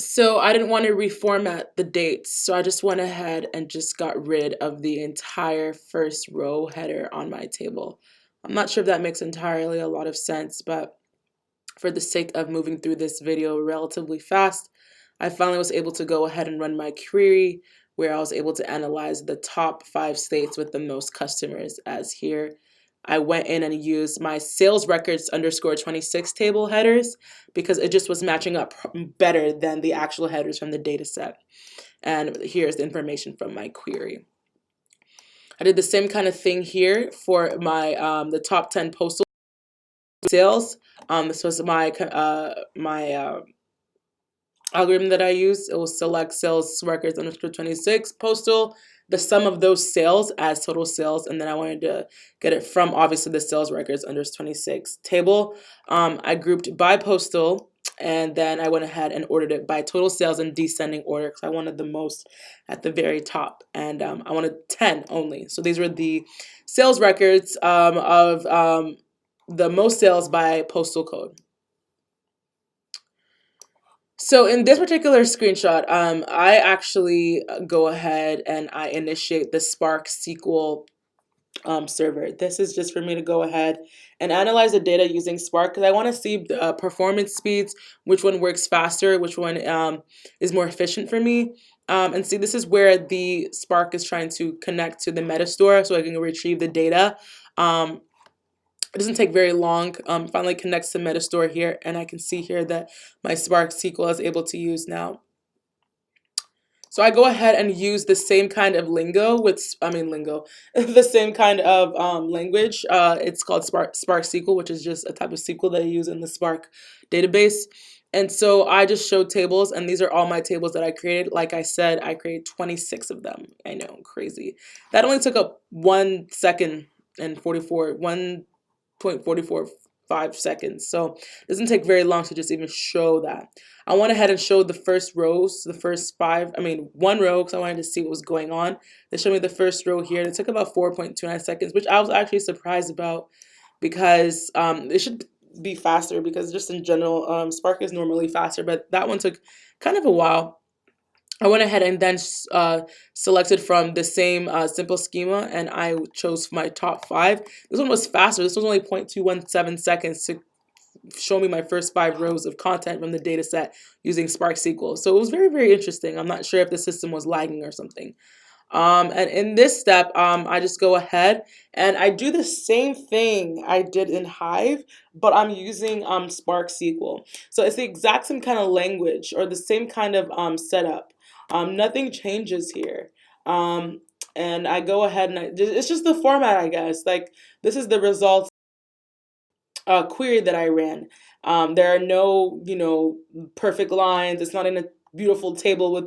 So I didn't want to reformat the dates, so I just went ahead and just got rid of the entire first row header on my table. I'm not sure if that makes entirely a lot of sense, but for the sake of moving through this video relatively fast, I finally was able to go ahead and run my query where I was able to analyze the top 5 states with the most customers. As here, I went in and used my sales records underscore 26 table headers because it just was matching up better than the actual headers from the data set. And here's the information from my query. I did the same kind of thing here for my the top 10 postal sales. This was my algorithm that I use. It will select sales records underscore 26 postal, the sum of those sales as total sales, and then I wanted to get it from obviously the sales records under 26 table. I grouped by postal, and then I went ahead and ordered it by total sales in descending order because I wanted the most at the very top, and I wanted 10 only. So these were the sales records of the most sales by postal code. So in this particular screenshot, I actually go ahead and I initiate the Spark SQL server. This is just for me to go ahead and analyze the data using Spark because I want to see performance speeds, which one works faster, which one is more efficient for me. And see, this is where the Spark is trying to connect to the Metastore so I can retrieve the data. It doesn't take very long. Finally connects to Metastore here, and I can see here that my Spark SQL is able to use now. So I go ahead and use the same kind of the same kind of language. It's called Spark SQL, which is just a type of SQL that I use in the Spark database. And so I just showed tables, and these are all my tables that I created. Like I said, I created 26 of them. I know, crazy. That only took up 1 second and 1.445 seconds. So it doesn't take very long to just even show that. I went ahead and showed the first rows, the first one row because I wanted to see what was going on. They showed me the first row here. It took about 4.29 seconds, which I was actually surprised about because it should be faster because just in general, Spark is normally faster, but that one took kind of a while. I went ahead and then selected from the same simple schema, and I chose my top 5. This one was faster. This was only 0.217 seconds to show me my first 5 rows of content from the data set using Spark SQL. So it was very, very interesting. I'm not sure if the system was lagging or something. And in this step, I just go ahead and I do the same thing I did in Hive, but I'm using Spark SQL. So it's the exact same kind of language or the same kind of setup. Nothing changes here. And I go ahead and it's just the format, I guess. Like this is the results query that I ran. There are no, perfect lines. It's not in a beautiful table with,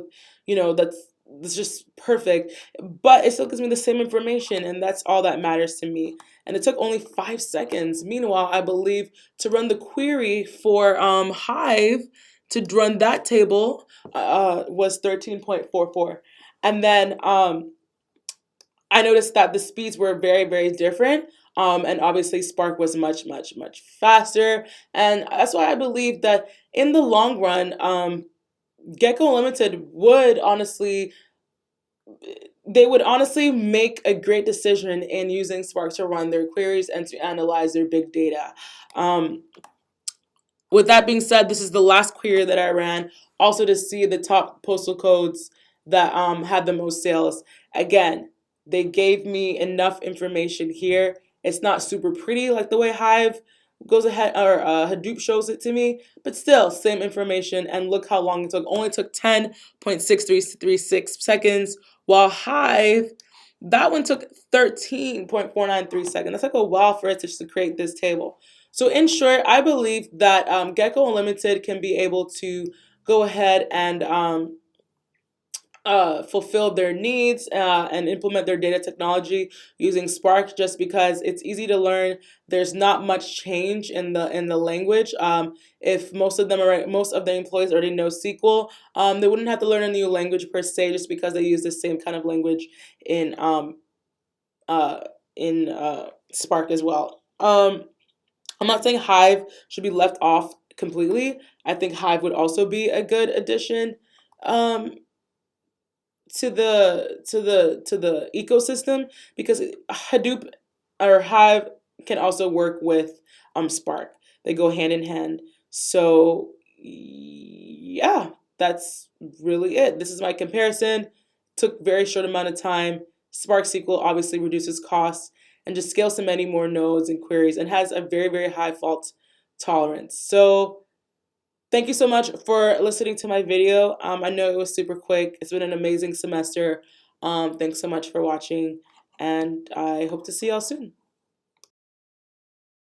that's just perfect. But it still gives me the same information, and that's all that matters to me. And it took only 5 seconds. Meanwhile, I believe to run the query for Hive to run that table was 13.44. And then I noticed that the speeds were very, very different. And obviously Spark was much, much, much faster. And that's why I believe that in the long run, Gecko Unlimited they would honestly make a great decision in using Spark to run their queries and to analyze their big data. With that being said, this is the last query that I ran, also to see the top postal codes that had the most sales. Again, they gave me enough information here. It's not super pretty like the way Hive goes ahead or Hadoop shows it to me, but still same information. And look how long it took. Only took 10.6336 seconds, while Hive, that one took 13.493 seconds. That's like a while for it to create this table. So in short, I believe that Gecko Unlimited can be able to go ahead and fulfill their needs and implement their data technology using Spark, just because it's easy to learn. There's not much change in the language. If most of the employees already know SQL, they wouldn't have to learn a new language per se, just because they use the same kind of language in uh, Spark as well. I'm not saying Hive should be left off completely. I think Hive would also be a good addition um, to the ecosystem, because Hadoop or Hive can also work with Spark. They go hand in hand. So yeah, that's really it. This is my comparison. Took very short amount of time. Spark SQL obviously reduces costs and just scales to many more nodes and queries and has a very, very high fault tolerance. So thank you so much for listening to my video. I know it was super quick. It's been an amazing semester. Thanks so much for watching, and I hope to see y'all soon.